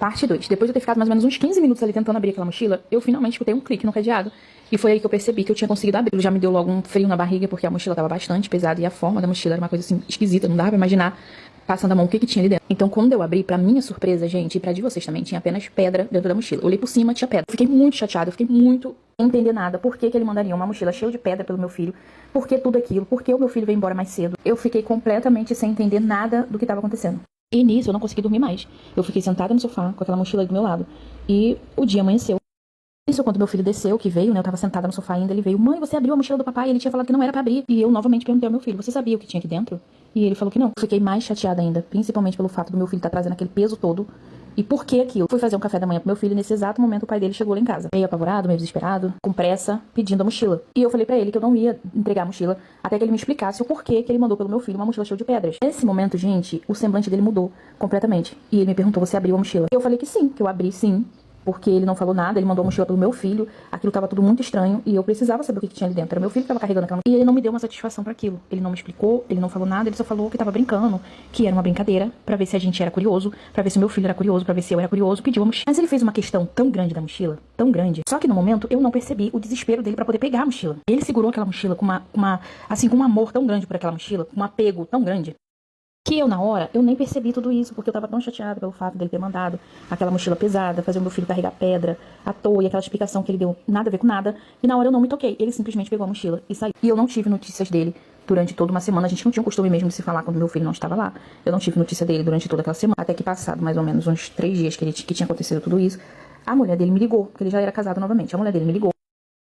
Parte 2. Depois de eu ter ficado mais ou menos uns 15 minutos ali tentando abrir aquela mochila, eu finalmente escutei um clique no cadeado. E foi aí que eu percebi que eu tinha conseguido abrir. Já me deu logo um frio na barriga, porque a mochila estava bastante pesada e a forma da mochila era uma coisa assim esquisita. Não dava pra imaginar, passando a mão, o que tinha ali dentro. Então, quando eu abri, pra minha surpresa, gente, e pra de vocês também, tinha apenas pedra dentro da mochila. Eu olhei por cima, tinha pedra. Fiquei muito chateada, eu fiquei muito sem entender nada. Por que ele mandaria uma mochila cheia de pedra pelo meu filho? Por que tudo aquilo? Por que o meu filho veio embora mais cedo? Eu fiquei completamente sem entender nada do que estava acontecendo. E nisso eu não consegui dormir mais. Eu fiquei sentada no sofá com aquela mochila aí do meu lado. E o dia amanheceu. Isso quando meu filho desceu, que veio, né? Eu tava sentada no sofá ainda, ele veio: mãe, você abriu a mochila do papai? Ele tinha falado que não era pra abrir. E eu novamente perguntei ao meu filho: você sabia o que tinha aqui dentro? E ele falou que não. Eu fiquei mais chateada ainda, principalmente pelo fato do meu filho estar trazendo aquele peso todo. E por que aquilo? Fui fazer um café da manhã pro meu filho e nesse exato momento o pai dele chegou lá em casa. Meio apavorado, meio desesperado, com pressa, pedindo a mochila. E eu falei pra ele que eu não ia entregar a mochila até que ele me explicasse o porquê que ele mandou pelo meu filho uma mochila cheia de pedras. Nesse momento, gente, o semblante dele mudou completamente. E ele me perguntou: você abriu a mochila? Eu falei que sim, que eu abri sim. Porque ele não falou nada, ele mandou a mochila pelo meu filho. Aquilo tava tudo muito estranho e eu precisava saber o que tinha ali dentro. Era meu filho que tava carregando aquela mochila. E ele não me deu uma satisfação pra aquilo. Ele não me explicou, ele não falou nada, ele só falou que tava brincando, que era uma brincadeira, pra ver se a gente era curioso, pra ver se o meu filho era curioso, pra ver se eu era curioso, pediu a mochila. Mas ele fez uma questão tão grande da mochila, tão grande. Só que no momento eu não percebi o desespero dele pra poder pegar a mochila. Ele segurou aquela mochila com com um amor tão grande por aquela mochila, com um apego tão grande, que eu, na hora, eu nem percebi tudo isso, porque eu tava tão chateada pelo fato dele ter mandado aquela mochila pesada, fazer o meu filho carregar pedra à toa, e aquela explicação que ele deu nada a ver com nada, e na hora eu não me toquei. Ele simplesmente pegou a mochila e saiu. E eu não tive notícias dele durante toda uma semana. A gente não tinha o costume mesmo de se falar quando meu filho não estava lá. Eu não tive notícia dele durante toda aquela semana, até que passado mais ou menos uns 3 dias que tinha acontecido tudo isso, a mulher dele me ligou, porque ele já era casado novamente. A mulher dele me ligou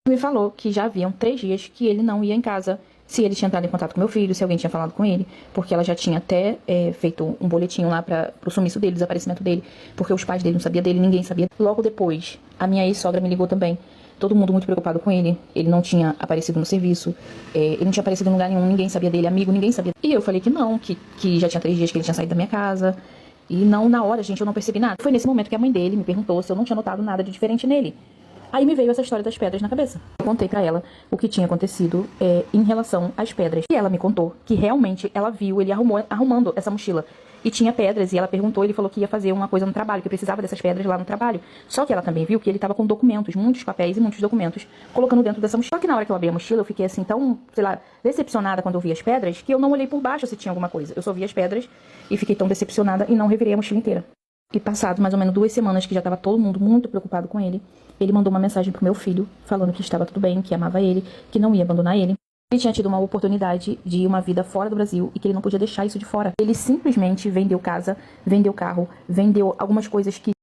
e me falou que já haviam 3 dias que ele não ia em casa, se ele tinha entrado em contato com meu filho, se alguém tinha falado com ele, porque ela já tinha até feito um boletim lá pro sumiço dele, desaparecimento dele, porque os pais dele não sabiam dele, ninguém sabia. Logo depois, a minha ex-sogra me ligou também, todo mundo muito preocupado com ele não tinha aparecido no serviço, ele não tinha aparecido em lugar nenhum, ninguém sabia dele, amigo, ninguém sabia. E eu falei que não, que já tinha 3 dias que ele tinha saído da minha casa, e não, na hora, gente, eu não percebi nada. Foi nesse momento que a mãe dele me perguntou se eu não tinha notado nada de diferente nele. Aí me veio essa história das pedras na cabeça. Eu contei pra ela o que tinha acontecido em relação às pedras. E ela me contou que realmente ela viu ele arrumando essa mochila. E tinha pedras, e ela perguntou, ele falou que ia fazer uma coisa no trabalho, que precisava dessas pedras lá no trabalho. Só que ela também viu que ele tava com documentos, muitos papéis e muitos documentos, colocando dentro dessa mochila. Só que na hora que eu abri a mochila, eu fiquei assim tão, sei lá, decepcionada quando eu vi as pedras, que eu não olhei por baixo se tinha alguma coisa. Eu só vi as pedras e fiquei tão decepcionada e não revirei a mochila inteira. E passado mais ou menos 2 semanas que já estava todo mundo muito preocupado com ele mandou uma mensagem pro meu filho, falando que estava tudo bem, que amava ele, que não ia abandonar ele. Ele tinha tido uma oportunidade de uma vida fora do Brasil e que ele não podia deixar isso de fora. Ele simplesmente vendeu casa, vendeu carro, vendeu algumas coisas que